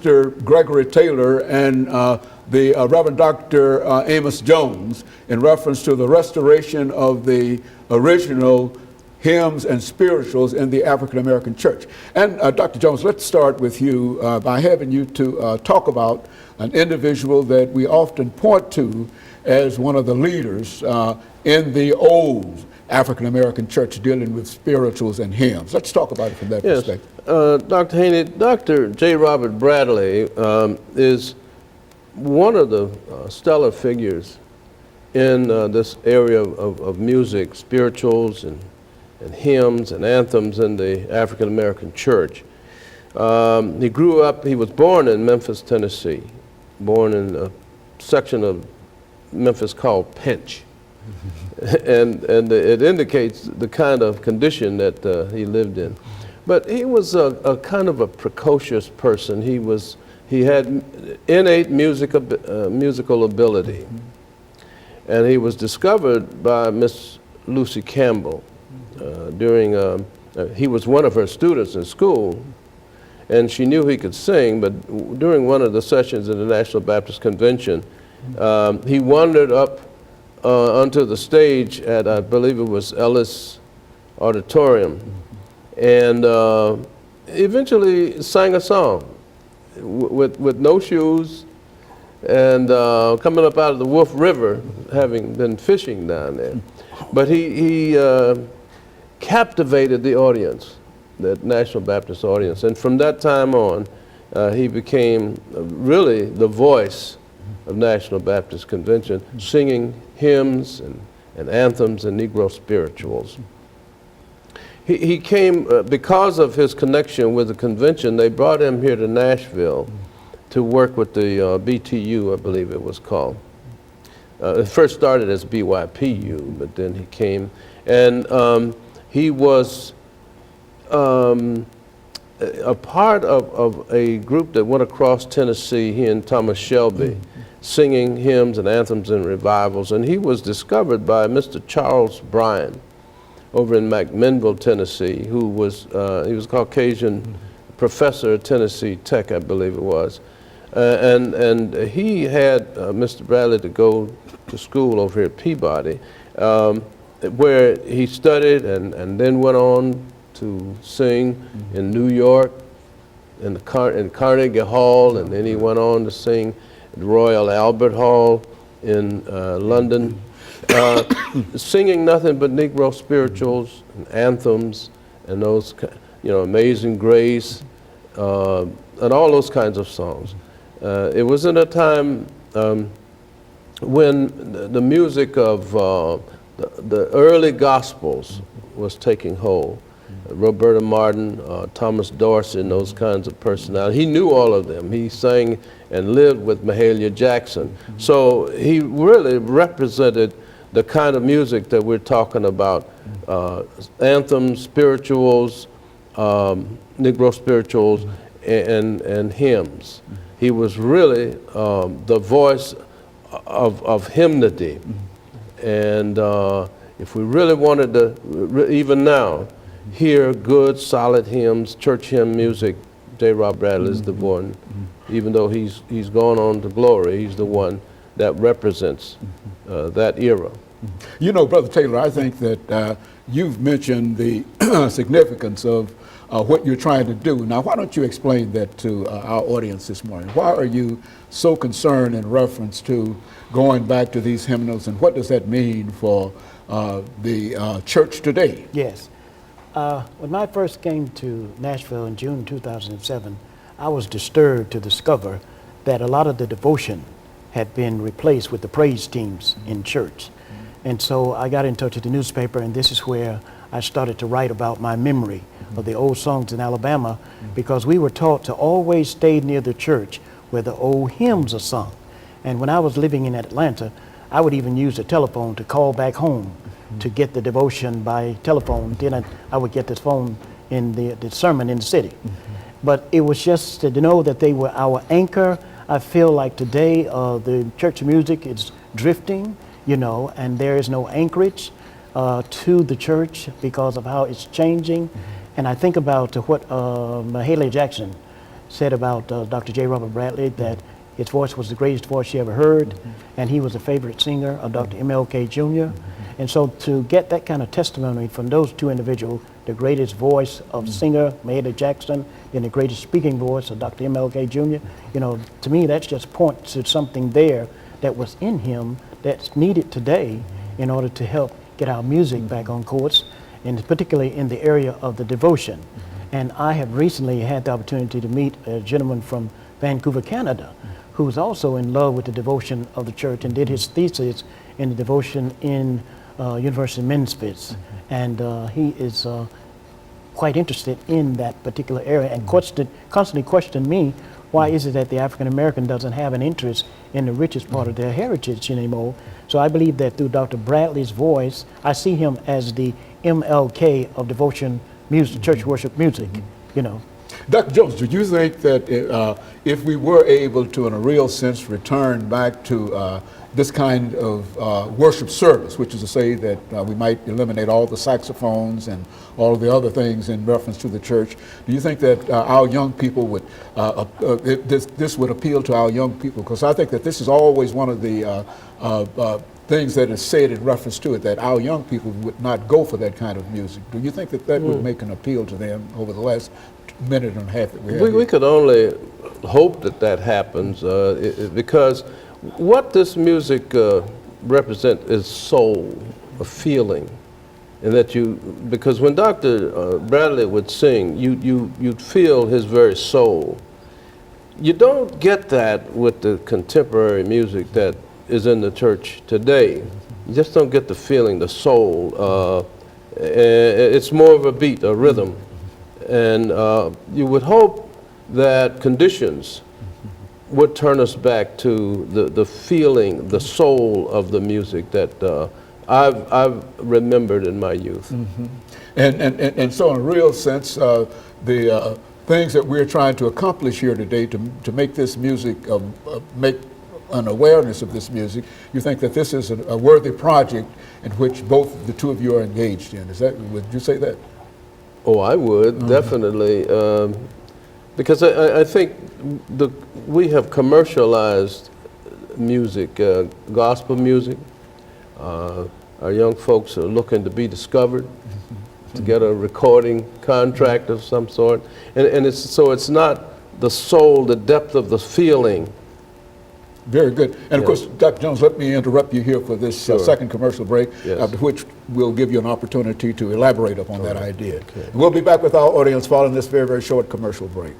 Mr. Gregory Taylor and the Reverend Dr. Amos Jones in reference to the restoration of the original hymns and spirituals in the African American church. And Dr. Jones, let's start with you by having you to talk about an individual that we often point to as one of the leaders in the old African American church dealing with spirituals and hymns. Let's talk about it from that perspective. Dr. Haney, Dr. J. Robert Bradley is one of the stellar figures in this area of music, spirituals and hymns and anthems in the African American church. He grew up, he was born in Memphis, Tennessee, born in a section of Memphis called Pinch. and it indicates the kind of condition that he lived in. But he was a kind of a precocious person. He had innate musical ability. And he was discovered by Miss Lucy Campbell during, he was one of her students in school, and she knew he could sing, but during one of the sessions in the National Baptist Convention, he wandered up onto the stage at, I believe it was Ellis Auditorium, and eventually sang a song with no shoes, and coming up out of the Wolf River, having been fishing down there. But he captivated the audience, that National Baptist audience, and from that time on, he became really the voice of National Baptist Convention, singing hymns and anthems and Negro spirituals. He came, because of his connection with the convention, they brought him here to Nashville to work with the BTU, I believe it was called. It first started as BYPU, but then he came, and he was a part of a group that went across Tennessee, he and Thomas Shelby, singing hymns and anthems and revivals, and he was discovered by Mr. Charles Bryan over in McMinnville, Tennessee, who was, he was a Caucasian professor at Tennessee Tech, I believe it was. And he had Mr. Bradley to go to school over here at Peabody, where he studied and then went on to sing in New York, in Carnegie Hall, and then he went on to sing at Royal Albert Hall in London, singing nothing but Negro spirituals and anthems and those, Amazing Grace, and all those kinds of songs. It was in a time when the music of the early Gospels was taking hold. Roberta Martin, Thomas Dorsey, and those kinds of personalities. He knew all of them. He sang and lived with Mahalia Jackson. So he really represented the kind of music that we're talking about, anthems, spirituals, Negro spirituals, and hymns. He was really the voice of hymnody. And if we really wanted to, even now, hear good, solid hymns, church hymn music, J. Rob Bradley is the one. Even though he's gone on to glory, he's the one that represents that era. You know, Brother Taylor, I think that you've mentioned the significance of what you're trying to do. Now, why don't you explain that to our audience this morning? Why are you so concerned in reference to going back to these hymnals, and what does that mean for the church today? Yes. When I first came to Nashville in June 2007, I was disturbed to discover that a lot of the devotion had been replaced with the praise teams in church. And so I got in touch with the newspaper, and this is where I started to write about my memory of the old songs in Alabama, because we were taught to always stay near the church where the old hymns are sung. And when I was living in Atlanta, I would even use the telephone to call back home to get the devotion by telephone. Then I would get the phone in the sermon in the city. But it was just to know that they were our anchor. I feel like today the church music is drifting, and there is no anchorage to the church because of how it's changing. And I think about what Mahalia Jackson said about Dr. J. Robert Bradley that his voice was the greatest voice she ever heard, and he was a favorite singer of Dr. MLK Jr. And so to get that kind of testimony from those two individuals, the greatest voice of singer, Maynard Jackson, and the greatest speaking voice of Dr. MLK Jr., you know, to me that just points to something there that was in him that's needed today in order to help get our music back on course, and particularly in the area of the devotion. And I have recently had the opportunity to meet a gentleman from Vancouver, Canada, who's also in love with the devotion of the church and did his thesis in the devotion in University of Memphis. And he is quite interested in that particular area and constantly questioned me, why is it that the African American doesn't have an interest in the richest part of their heritage anymore? So I believe that through Dr. Bradley's voice, I see him as the MLK of devotion music, church worship music, you know. Dr. Jones, do you think that if we were able to, in a real sense, return back to this kind of worship service, which is to say that we might eliminate all the saxophones and all of the other things in reference to the church, do you think that our young people would, this would appeal to our young people? Because I think that this is always one of the things that is said in reference to it, that our young people would not go for that kind of music. Do you think that that would make an appeal to them over the last minute and a half that we have? We could only hope that that happens because what this music represents is soul, a feeling. And that because when Dr. Bradley would sing, you'd feel his very soul. You don't get that with the contemporary music that is in the church today. You just don't get the feeling, the soul. It's more of a beat, a rhythm. And you would hope that conditions would turn us back to the feeling, the soul of the music that I've remembered in my youth. And so in a real sense, the things that we're trying to accomplish here today to make this music, make an awareness of this music, you think that this is a worthy project in which both the two of you are engaged in. Would you say that? Oh, I would, definitely. Because I think we have commercialized music, gospel music. Our young folks are looking to be discovered, to get a recording contract of some sort. And so it's not the soul, the depth of the feeling. Very good. And of course, Dr. Jones, let me interrupt you here for this second commercial break, after which we'll give you an opportunity to elaborate upon that idea. Okay. We'll be back with our audience following this very, very short commercial break.